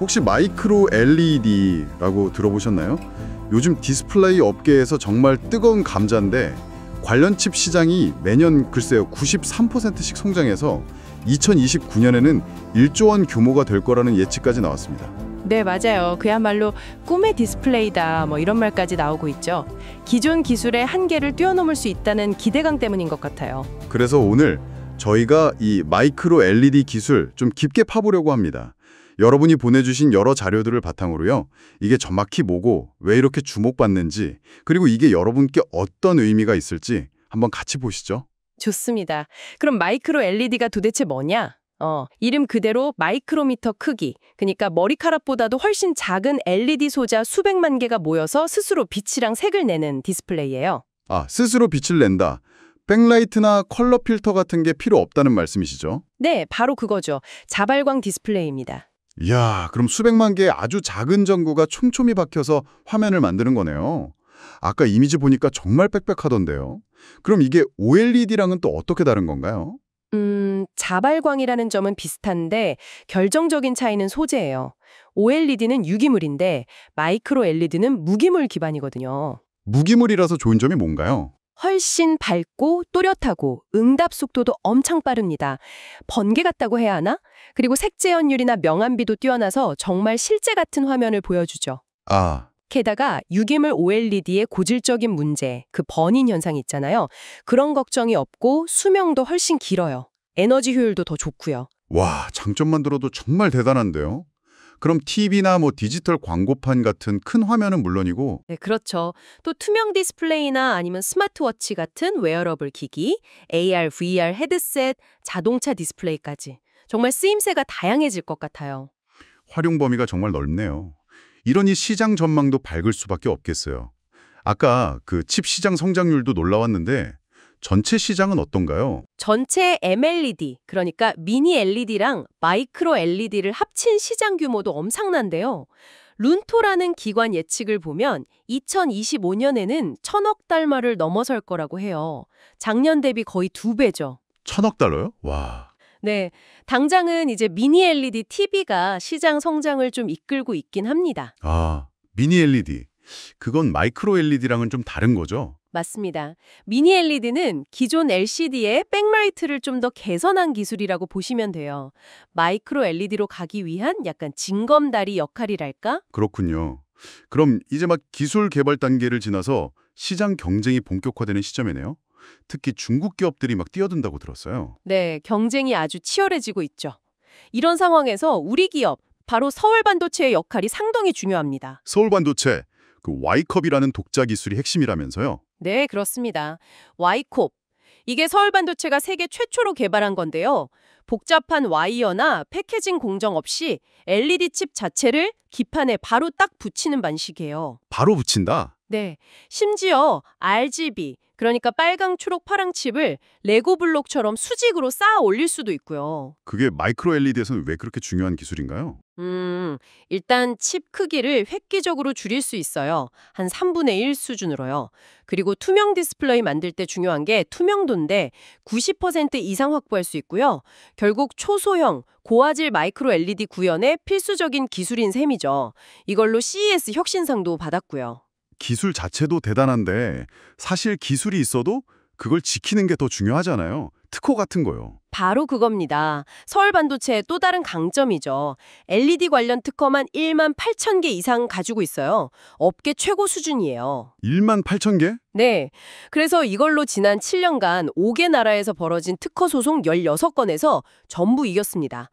혹시 마이크로 LED라고 들어보셨나요? 요즘 디스플레이 업계에서 정말 뜨거운 감자인데 관련 칩 시장이 매년 글쎄요 93%씩 성장해서 2029년에는 1조 원 규모가 될 거라는 예측까지 나왔습니다. 네, 맞아요. 그야말로 꿈의 디스플레이다 뭐 이런 말까지 나오고 있죠. 기존 기술의 한계를 뛰어넘을 수 있다는 기대감 때문인 것 같아요. 그래서 오늘 저희가 이 마이크로 LED 기술 좀 깊게 파보려고 합니다. 여러분이 보내주신 여러 자료들을 바탕으로요. 이게 정확히 뭐고 왜 이렇게 주목받는지 그리고 이게 여러분께 어떤 의미가 있을지 한번 같이 보시죠. 좋습니다. 그럼 마이크로 LED가 도대체 뭐냐? 이름 그대로 마이크로미터 크기, 그러니까 머리카락보다도 훨씬 작은 LED 소자 수백만 개가 모여서 스스로 빛이랑 색을 내는 디스플레이예요. 스스로 빛을 낸다. 백라이트나 컬러 필터 같은 게 필요 없다는 말씀이시죠? 네, 바로 그거죠. 자발광 디스플레이입니다. 이야, 그럼 수백만 개의 아주 작은 전구가 촘촘히 박혀서 화면을 만드는 거네요. 아까 이미지 보니까 정말 빽빽하던데요. 그럼 이게 OLED랑은 또 어떻게 다른 건가요? 자발광이라는 점은 비슷한데 결정적인 차이는 소재예요. OLED는 유기물인데 마이크로 LED는 무기물 기반이거든요. 무기물이라서 좋은 점이 뭔가요? 훨씬 밝고 또렷하고 응답 속도도 엄청 빠릅니다. 번개 같다고 해야 하나? 그리고 색재현율이나 명암비도 뛰어나서 정말 실제 같은 화면을 보여주죠. 게다가 유기물 OLED의 고질적인 문제, 그 버닝 현상이 있잖아요. 그런 걱정이 없고 수명도 훨씬 길어요. 에너지 효율도 더 좋고요. 와, 장점만 들어도 정말 대단한데요? 그럼 TV나 디지털 광고판 같은 큰 화면은 물론이고 네, 그렇죠. 또 투명 디스플레이나 아니면 스마트워치 같은 웨어러블 기기, AR, VR 헤드셋, 자동차 디스플레이까지 정말 쓰임새가 다양해질 것 같아요. 활용 범위가 정말 넓네요. 이러니 시장 전망도 밝을 수밖에 없겠어요. 아까 그 칩 시장 성장률도 놀라웠는데 전체 시장은 어떤가요? 전체 MLED, 그러니까 미니 LED랑 마이크로 LED를 합친 시장 규모도 엄청난데요. 룬토라는 기관 예측을 보면 2025년에는 1,000억 달러를 넘어설 거라고 해요. 작년 대비 거의 2배죠. 1,000억 달러요? 와. 네, 당장은 이제 미니 LED TV가 시장 성장을 좀 이끌고 있긴 합니다. 미니 LED. 그건 마이크로 LED랑은 좀 다른 거죠? 맞습니다. 미니 LED는 기존 LCD의 백라이트를 좀 더 개선한 기술이라고 보시면 돼요. 마이크로 LED로 가기 위한 약간 징검다리 역할이랄까? 그렇군요. 그럼 이제 막 기술 개발 단계를 지나서 시장 경쟁이 본격화되는 시점이네요. 특히 중국 기업들이 막 뛰어든다고 들었어요. 네, 경쟁이 아주 치열해지고 있죠. 이런 상황에서 우리 기업, 바로 서울반도체의 역할이 상당히 중요합니다. 서울반도체, 그 Y컵이라는 독자 기술이 핵심이라면서요? 네, 그렇습니다. Y컵. 이게 서울반도체가 세계 최초로 개발한 건데요. 복잡한 와이어나 패키징 공정 없이 LED 칩 자체를 기판에 바로 딱 붙이는 방식이에요. 바로 붙인다? 네, 심지어 RGB, 그러니까 빨강, 초록, 파랑 칩을 레고 블록처럼 수직으로 쌓아 올릴 수도 있고요. 그게 마이크로 LED에서는 왜 그렇게 중요한 기술인가요? 일단 칩 크기를 획기적으로 줄일 수 있어요. 한 3분의 1 수준으로요. 그리고 투명 디스플레이 만들 때 중요한 게 투명도인데 90% 이상 확보할 수 있고요. 결국 초소형, 고화질 마이크로 LED 구현의 필수적인 기술인 셈이죠. 이걸로 CES 혁신상도 받았고요. 기술 자체도 대단한데 사실 기술이 있어도 그걸 지키는 게 더 중요하잖아요. 특허 같은 거요. 바로 그겁니다. 서울반도체의 또 다른 강점이죠. LED 관련 특허만 18,000개 이상 가지고 있어요. 업계 최고 수준이에요. 18,000개? 네. 그래서 이걸로 지난 7년간 5개 나라에서 벌어진 특허 소송 16건에서 전부 이겼습니다.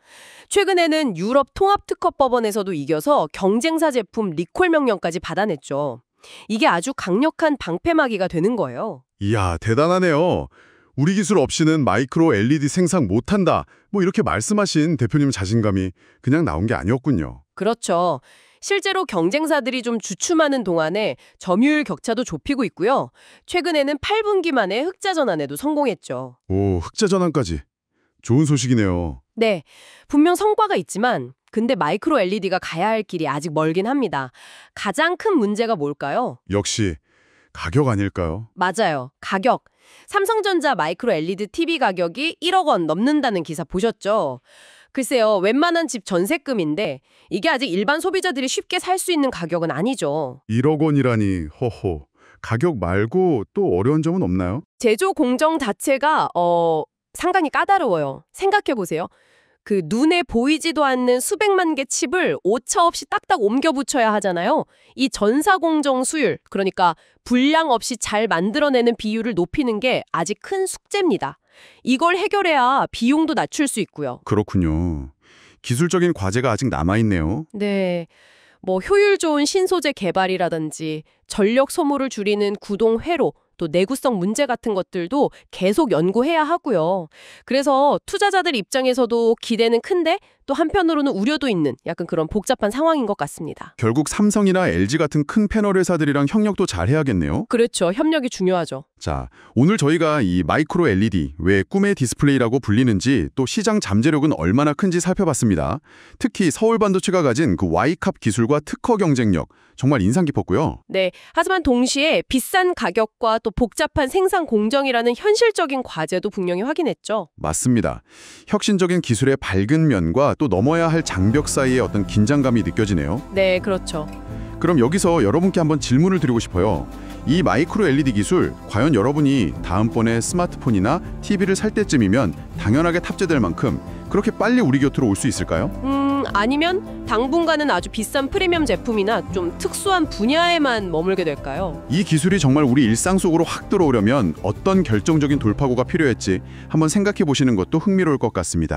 최근에는 유럽 통합특허법원에서도 이겨서 경쟁사 제품 리콜 명령까지 받아냈죠. 이게 아주 강력한 방패막이가 되는 거예요. 이야, 대단하네요. 우리 기술 없이는 마이크로 LED 생산 못한다. 이렇게 말씀하신 대표님 자신감이 그냥 나온 게 아니었군요. 그렇죠. 실제로 경쟁사들이 좀 주춤하는 동안에 점유율 격차도 좁히고 있고요. 최근에는 8분기 만에 흑자 전환에도 성공했죠. 오, 흑자 전환까지. 좋은 소식이네요. 네, 분명 성과가 있지만 근데 마이크로 LED가 가야 할 길이 아직 멀긴 합니다. 가장 큰 문제가 뭘까요? 역시 가격 아닐까요? 맞아요. 가격. 삼성전자 마이크로 LED TV 가격이 1억 원 넘는다는 기사 보셨죠? 글쎄요, 웬만한 집 전세금인데 이게 아직 일반 소비자들이 쉽게 살 수 있는 가격은 아니죠. 1억 원이라니, 허허. 가격 말고 또 어려운 점은 없나요? 제조 공정 자체가 상당히 까다로워요. 생각해 보세요. 그 눈에 보이지도 않는 수백만 개 칩을 오차 없이 딱딱 옮겨 붙여야 하잖아요. 이 전사 공정 수율, 그러니까 불량 없이 잘 만들어내는 비율을 높이는 게 아직 큰 숙제입니다. 이걸 해결해야 비용도 낮출 수 있고요. 그렇군요. 기술적인 과제가 아직 남아있네요. 네. 뭐 효율 좋은 신소재 개발이라든지 전력 소모를 줄이는 구동 회로, 또 내구성 문제 같은 것들도 계속 연구해야 하고요. 그래서 투자자들 입장에서도 기대는 큰데 또 한편으로는 우려도 있는 약간 그런 복잡한 상황인 것 같습니다. 결국 삼성이나 LG 같은 큰 패널 회사들이랑 협력도 잘 해야겠네요. 그렇죠. 협력이 중요하죠. 자, 오늘 저희가 이 마이크로 LED, 왜 꿈의 디스플레이라고 불리는지 또 시장 잠재력은 얼마나 큰지 살펴봤습니다. 특히 서울 반도체가 가진 그 Y캅 기술과 특허 경쟁력, 정말 인상 깊었고요. 네. 하지만 동시에 비싼 가격과 또 복잡한 생산 공정이라는 현실적인 과제도 분명히 확인했죠. 맞습니다. 혁신적인 기술의 밝은 면과 또 넘어야 할 장벽 사이의 어떤 긴장감이 느껴지네요. 네, 그렇죠. 그럼 여기서 여러분께 한번 질문을 드리고 싶어요. 이 마이크로 LED 기술, 과연 여러분이 다음번에 스마트폰이나 TV를 살 때쯤이면 당연하게 탑재될 만큼 그렇게 빨리 우리 곁으로 올 수 있을까요? 아니면 당분간은 아주 비싼 프리미엄 제품이나 좀 특수한 분야에만 머물게 될까요? 이 기술이 정말 우리 일상 속으로 확 들어오려면 어떤 결정적인 돌파구가 필요했지 한번 생각해 보시는 것도 흥미로울 것 같습니다.